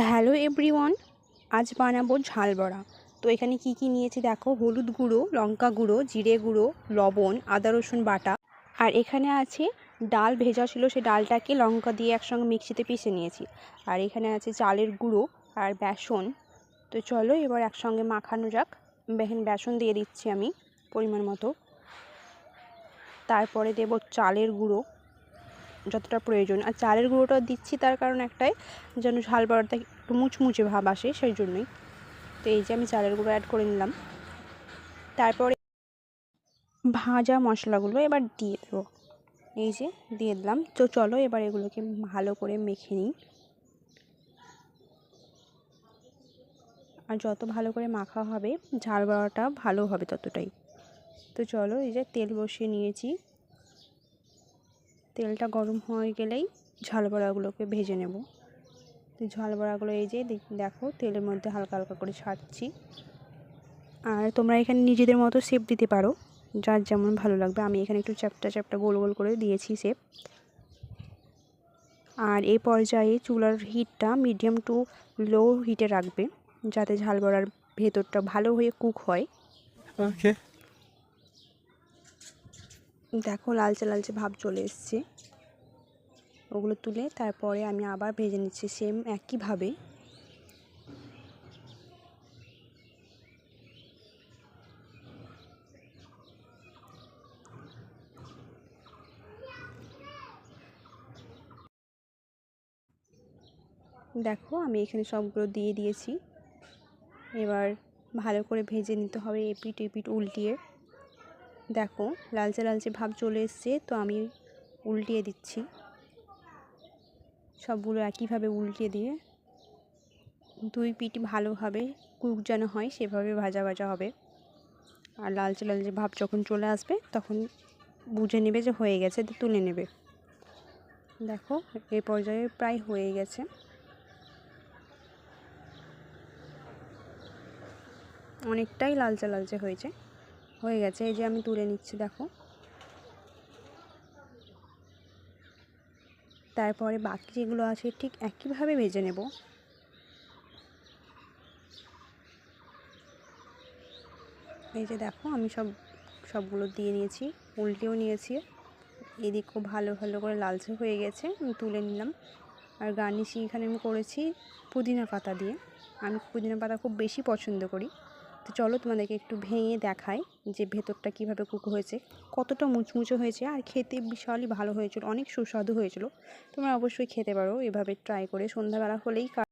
Hello everyone, আজ বানাবো ঝাল বড়া। তো এখানে কি কি নিয়েছি দেখো, হলুদ গুঁড়ো, লঙ্কা গুঁড়ো, জিরে গুঁড়ো, লবণ, আদা রসুন বাটা। আর এখানে আছে ডাল ভেজা ছিল, সেই ডালটাকে লঙ্কা দিয়ে একসঙ্গে মিক্সিতে পিষে নিয়েছি। আর এখানে আছে চালের গুঁড়ো আর বেসন। তো চলো এবার একসঙ্গে মাখানো যাক। বেসন দিয়ে দিচ্ছি আমি পরিমাণ মতো। তারপরে দেব চালের গুঁড়ো যতটা প্রয়োজন। আর চালের গুঁড়োটা দিচ্ছি তার কারণ একটাই, যেন ঝাল বড়াটা একটু মুচমুচে ভাব আসে, সেই জন্যই। তো এই যে আমি চালের গুঁড়ো অ্যাড করে নিলাম। তারপরে ভাজা মশলাগুলো এবার দিয়ে দেবো, এই যে দিয়ে দিলাম। তো চলো এবার এগুলোকে ভালো করে মেখে নিই। আর যত ভালো করে মাখা হবে ঝাল বড়াটা ভালো হবে ততটাই। তো চলো এই যে তেল বসিয়ে নিয়েছি, তেলটা গরম হয়ে গেলেই ঝাল বড়াগুলোকে ভেজে নেব। তো ঝাল বড়াগুলো এই যে দেখো তেলের মধ্যে হালকা হালকা করে ছাড়ছি। আর তোমরা এখানে নিজেদের মতো শেপ দিতে পারো, যার যেমন ভালো লাগবে। আমি এখানে একটু চ্যাপ্টা চ্যাপ্টা গোল গোল করে দিয়েছি শেপ। আর এই পর্যায়ে চুলার হিটটা মিডিয়াম টু লো হিটে রাখবে, যাতে ঝাল বড়ার ভেতরটা ভালো হয়ে কুক হয়। ওকে, দেখো লালচে লালচে ভাব চলে এসছে। ওগুলো তুলে তারপরে আমি আবার ভেজে নিচ্ছি সেম একইভাবে। দেখো আমি এখানে সবগুলো দিয়ে দিয়েছি। এবার ভালো করে ভেজে নিতে হবে এপিট এপিট উল্টিয়ে। দেখো লালচে লালচে ভাব চলে এসছে, তো আমি উল্টিয়ে দিচ্ছি। সবগুলো একইভাবে উল্টিয়ে দিয়ে দুই পিঠ ভালোভাবে কুক যেন হয় সেভাবে ভাজা ভাজা হবে। আর লালচে লালচে ভাব যখন চলে আসবে তখন বুঝে নেবে যে হয়ে গেছে, তো তুলে নেবে। দেখো এই পর্যায়ে প্রায় হয়ে গেছে, অনেকটাই লালচে লালচে হয়ে গেছে। এই যে আমি তুলে নিচ্ছি দেখো। তারপরে বাকি যেগুলো আছে ঠিক একইভাবে ভেজে নেব। এই যে দেখো আমি সবগুলো দিয়ে নিয়েছি, উল্টেও নিয়েছি। এদিক খুব ভালো ভালো করে লালচে হয়ে গেছে, আমি তুলে নিলাম। আর গার্নিশিং এখানে আমি করেছি পুদিনা পাতা দিয়ে। আমি পুদিনা পাতা খুব বেশি পছন্দ করি। তো চলো তোমাদেরকে একটু ভেঙে দেখাই যে ভেতরটা কীভাবে কুক হয়েছে, কতটা মুচমুচে হয়েছে। আর খেতে বিশালই ভালো হয়েছিল, অনেক সুস্বাদু হয়েছিল। তোমরা অবশ্যই খেতে পারো এভাবে ট্রাই করে। সন্ধ্যাবেলা হলেই